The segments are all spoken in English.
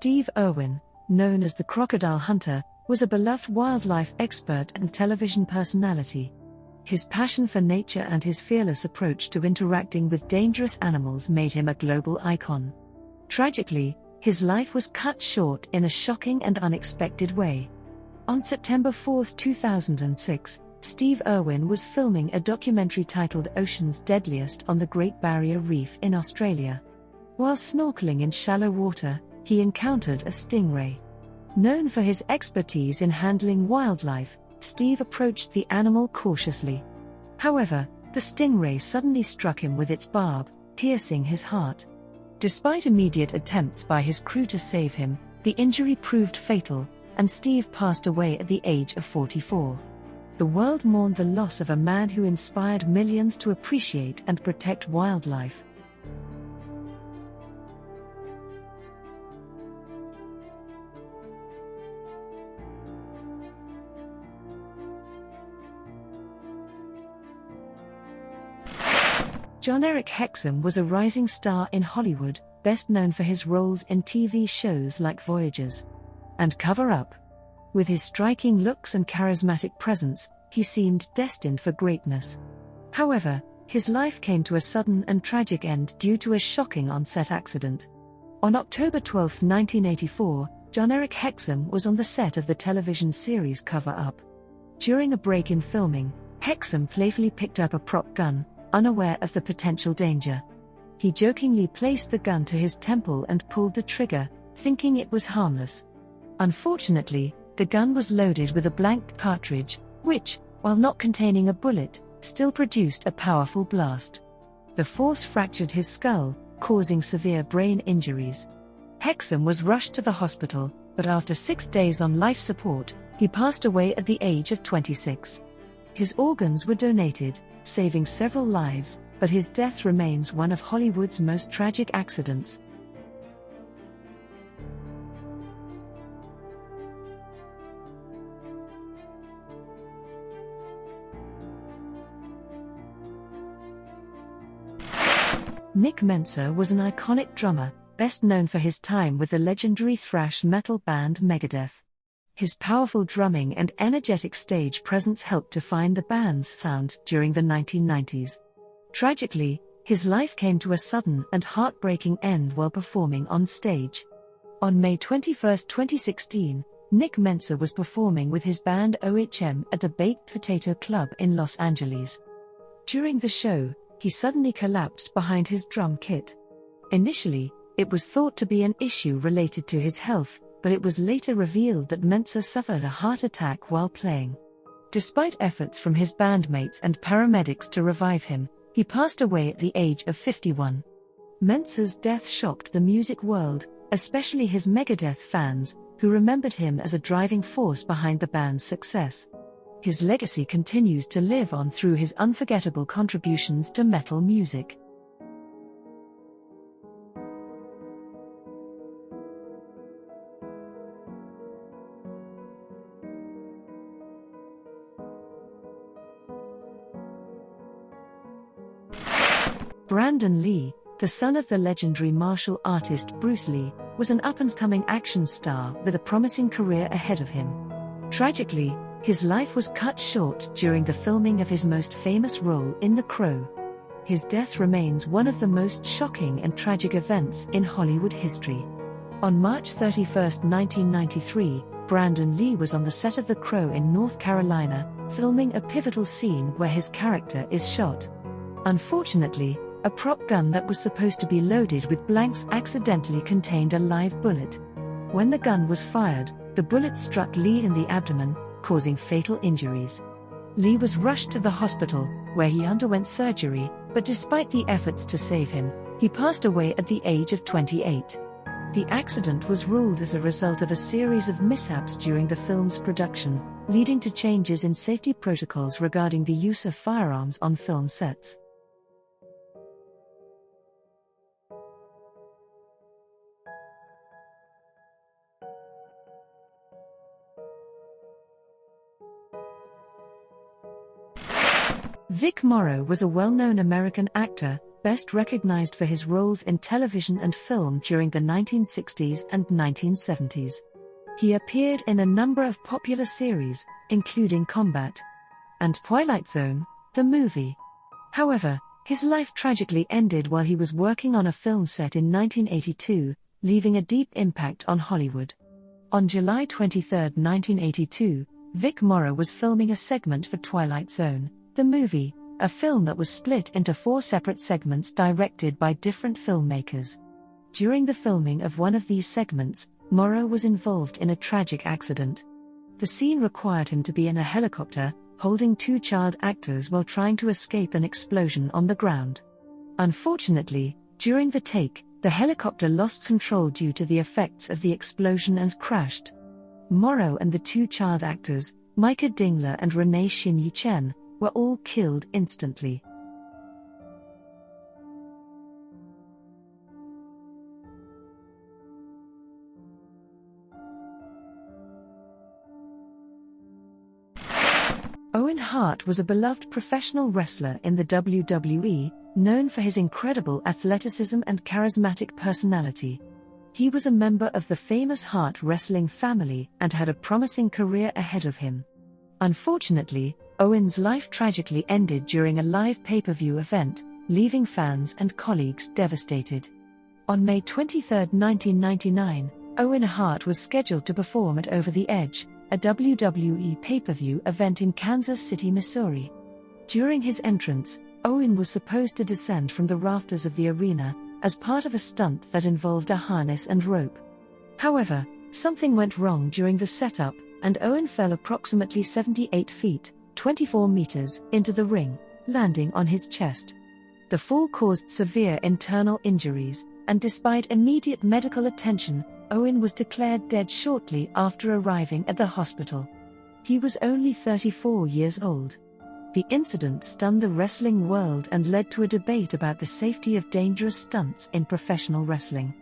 Steve Irwin, known as the Crocodile Hunter, was a beloved wildlife expert and television personality. His passion for nature and his fearless approach to interacting with dangerous animals made him a global icon. Tragically, his life was cut short in a shocking and unexpected way. On September 4, 2006, Steve Irwin was filming a documentary titled Ocean's Deadliest on the Great Barrier Reef in Australia. While snorkeling in shallow water, he encountered a stingray. Known for his expertise in handling wildlife, Steve approached the animal cautiously. However, the stingray suddenly struck him with its barb, piercing his heart. Despite immediate attempts by his crew to save him, the injury proved fatal, and Steve passed away at the age of 44. The world mourned the loss of a man who inspired millions to appreciate and protect wildlife. John Eric Hexum was a rising star in Hollywood, best known for his roles in TV shows like Voyagers and Cover Up. With his striking looks and charismatic presence, he seemed destined for greatness. However, his life came to a sudden and tragic end due to a shocking on-set accident. On October 12, 1984, John Eric Hexum was on the set of the television series Cover Up. During a break in filming, Hexum playfully picked up a prop gun, unaware of the potential danger. He jokingly placed the gun to his temple and pulled the trigger, thinking it was harmless. Unfortunately, the gun was loaded with a blank cartridge, which, while not containing a bullet, still produced a powerful blast. The force fractured his skull, causing severe brain injuries. Hexum was rushed to the hospital, but after 6 days on life support, he passed away at the age of 26. His organs were donated, saving several lives, but his death remains one of Hollywood's most tragic accidents. Nick Mensa was an iconic drummer, best known for his time with the legendary thrash metal band Megadeth. His powerful drumming and energetic stage presence helped define the band's sound during the 1990s. Tragically, his life came to a sudden and heartbreaking end while performing on stage. On May 21, 2016, Nick Mensa was performing with his band OHM at the Baked Potato Club in Los Angeles. During the show, he suddenly collapsed behind his drum kit. Initially, it was thought to be an issue related to his health, but it was later revealed that Mensa suffered a heart attack while playing. Despite efforts from his bandmates and paramedics to revive him, he passed away at the age of 51. Mensa's death shocked the music world, especially his Megadeth fans, who remembered him as a driving force behind the band's success. His legacy continues to live on through his unforgettable contributions to metal music. Brandon Lee, the son of the legendary martial artist Bruce Lee, was an up-and-coming action star with a promising career ahead of him. Tragically, his life was cut short during the filming of his most famous role in The Crow. His death remains one of the most shocking and tragic events in Hollywood history. On March 31, 1993, Brandon Lee was on the set of The Crow in North Carolina, filming a pivotal scene where his character is shot. Unfortunately, a prop gun that was supposed to be loaded with blanks accidentally contained a live bullet. When the gun was fired, the bullet struck Lee in the abdomen, causing fatal injuries. Lee was rushed to the hospital, where he underwent surgery, but despite the efforts to save him, he passed away at the age of 28. The accident was ruled as a result of a series of mishaps during the film's production, leading to changes in safety protocols regarding the use of firearms on film sets. Vic Morrow was a well-known American actor, best recognized for his roles in television and film during the 1960s and 1970s. He appeared in a number of popular series, including Combat and Twilight Zone, the movie. However, his life tragically ended while he was working on a film set in 1982, leaving a deep impact on Hollywood. On July 23, 1982, Vic Morrow was filming a segment for Twilight Zone, the movie, a film that was split into 4 separate segments directed by different filmmakers. During the filming of one of these segments, Morrow was involved in a tragic accident. The scene required him to be in a helicopter, holding 2 child actors while trying to escape an explosion on the ground. Unfortunately, during the take, the helicopter lost control due to the effects of the explosion and crashed. Morrow and the 2 child actors, Micah Dingler and Renee Shin Chen, were all killed instantly. Owen Hart was a beloved professional wrestler in the WWE, known for his incredible athleticism and charismatic personality. He was a member of the famous Hart wrestling family and had a promising career ahead of him. Unfortunately, Owen's life tragically ended during a live pay-per-view event, leaving fans and colleagues devastated. On May 23, 1999, Owen Hart was scheduled to perform at Over the Edge, a WWE pay-per-view event in Kansas City, Missouri. During his entrance, Owen was supposed to descend from the rafters of the arena, as part of a stunt that involved a harness and rope. However, something went wrong during the setup, and Owen fell approximately 78 feet, 24 meters, into the ring, landing on his chest. The fall caused severe internal injuries, and despite immediate medical attention, Owen was declared dead shortly after arriving at the hospital. He was only 34 years old. The incident stunned the wrestling world and led to a debate about the safety of dangerous stunts in professional wrestling.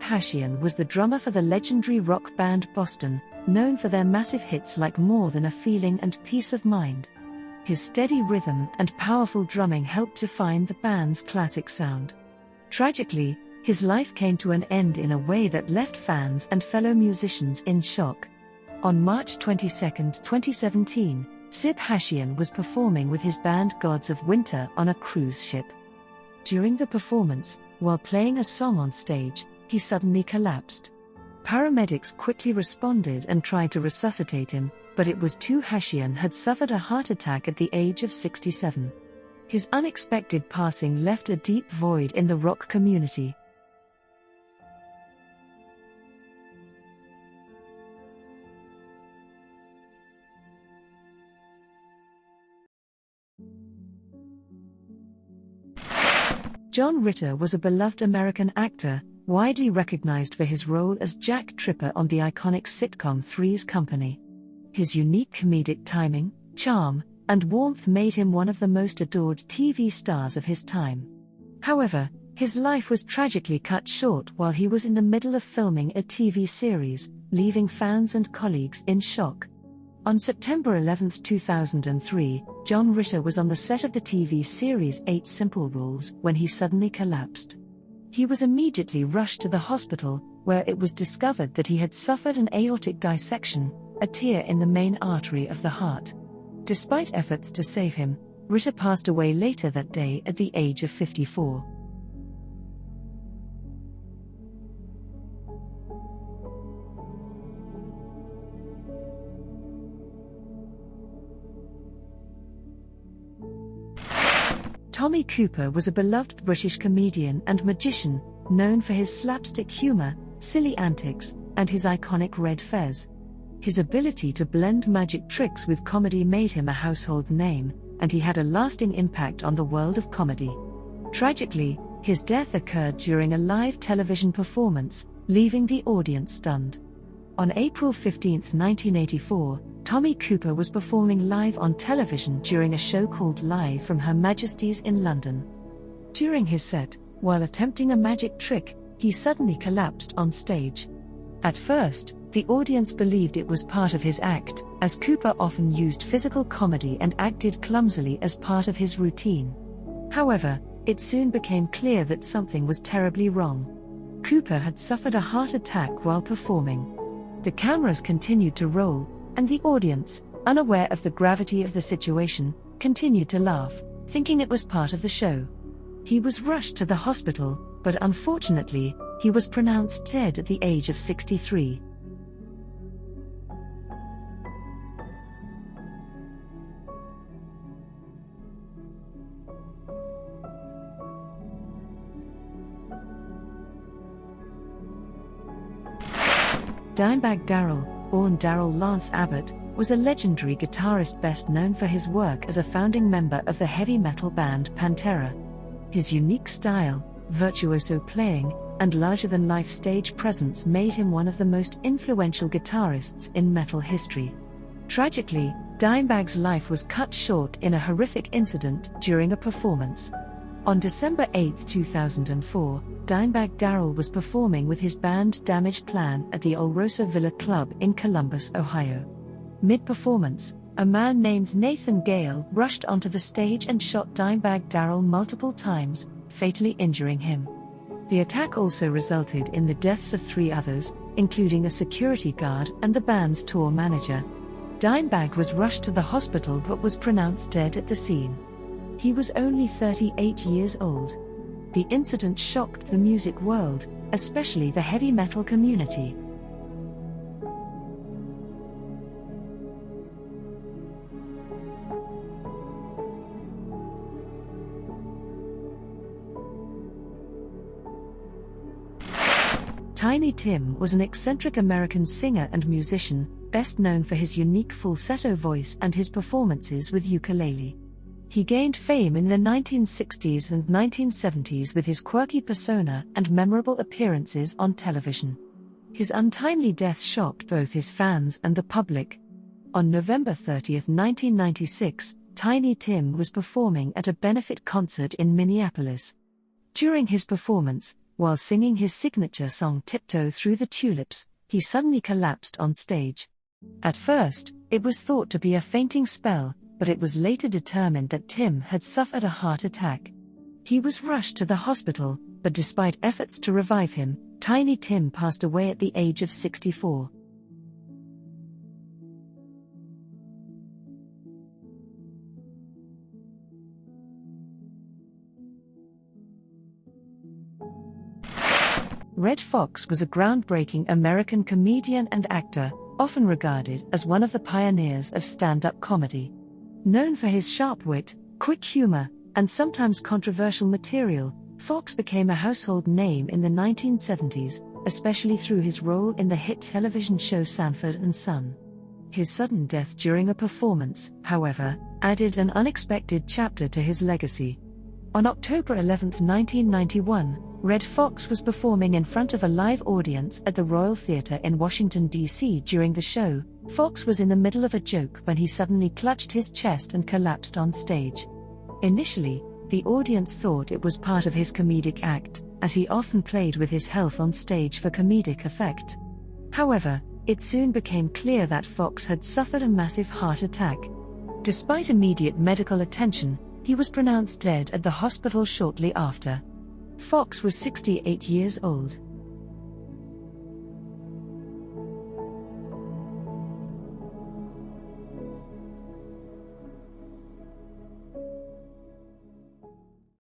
Hashian was the drummer for the legendary rock band Boston, known for their massive hits like More Than a Feeling and Peace of Mind. His steady rhythm and powerful drumming helped define the band's classic sound. Tragically, his life came to an end in a way that left fans and fellow musicians in shock. On March 22, 2017, Hashian was performing with his band Gods of Winter on a cruise ship. During the performance, while playing a song on stage, he suddenly collapsed. Paramedics quickly responded and tried to resuscitate him, but it was too late. Hashian had suffered a heart attack at the age of 67. His unexpected passing left a deep void in the rock community. John Ritter was a beloved American actor, widely recognized for his role as Jack Tripper on the iconic sitcom Three's Company. His unique comedic timing, charm, and warmth made him one of the most adored TV stars of his time. However, his life was tragically cut short while he was in the middle of filming a TV series, leaving fans and colleagues in shock. On September 11, 2003, John Ritter was on the set of the TV series 8 Simple Rules when he suddenly collapsed. He was immediately rushed to the hospital, where it was discovered that he had suffered an aortic dissection, a tear in the main artery of the heart. Despite efforts to save him, Ritter passed away later that day at the age of 54. Tommy Cooper was a beloved British comedian and magician, known for his slapstick humor, silly antics, and his iconic red fez. His ability to blend magic tricks with comedy made him a household name, and he had a lasting impact on the world of comedy. Tragically, his death occurred during a live television performance, leaving the audience stunned. On April 15, 1984, Tommy Cooper was performing live on television during a show called Live from Her Majesty's in London. During his set, while attempting a magic trick, he suddenly collapsed on stage. At first, the audience believed it was part of his act, as Cooper often used physical comedy and acted clumsily as part of his routine. However, it soon became clear that something was terribly wrong. Cooper had suffered a heart attack while performing. The cameras continued to roll, and the audience, unaware of the gravity of the situation, continued to laugh, thinking it was part of the show. He was rushed to the hospital, but unfortunately, he was pronounced dead at the age of 63. Dimebag Darrell, born Darrell Lance Abbott, was a legendary guitarist best known for his work as a founding member of the heavy metal band Pantera. His unique style, virtuoso playing, and larger-than-life stage presence made him one of the most influential guitarists in metal history. Tragically, Dimebag's life was cut short in a horrific incident during a performance. On December 8, 2004, Dimebag Darrell was performing with his band Damaged Plan at the Olrosa Villa Club in Columbus, Ohio. Mid-performance, a man named Nathan Gale rushed onto the stage and shot Dimebag Darrell multiple times, fatally injuring him. The attack also resulted in the deaths of 3 others, including a security guard and the band's tour manager. Dimebag was rushed to the hospital but was pronounced dead at the scene. He was only 38 years old. The incident shocked the music world, especially the heavy metal community. Tiny Tim was an eccentric American singer and musician, best known for his unique falsetto voice and his performances with ukulele. He gained fame in the 1960s and 1970s with his quirky persona and memorable appearances on television. His untimely death shocked both his fans and the public. On November 30, 1996, Tiny Tim was performing at a benefit concert in Minneapolis. During his performance, while singing his signature song Tiptoe Through the Tulips, he suddenly collapsed on stage. At first, it was thought to be a fainting spell, but it was later determined that Tim had suffered a heart attack. He was rushed to the hospital, but despite efforts to revive him, Tiny Tim passed away at the age of 64. Redd Foxx was a groundbreaking American comedian and actor, often regarded as one of the pioneers of stand-up comedy. Known for his sharp wit, quick humor, and sometimes controversial material, Foxx became a household name in the 1970s, especially through his role in the hit television show Sanford and Son. His sudden death during a performance, however, added an unexpected chapter to his legacy. On October 11, 1991, Redd Foxx was performing in front of a live audience at the Royal Theatre in Washington, D.C. During the show, Foxx was in the middle of a joke when he suddenly clutched his chest and collapsed on stage. Initially, the audience thought it was part of his comedic act, as he often played with his health on stage for comedic effect. However, it soon became clear that Foxx had suffered a massive heart attack. Despite immediate medical attention, he was pronounced dead at the hospital shortly after. Foxx was 68 years old.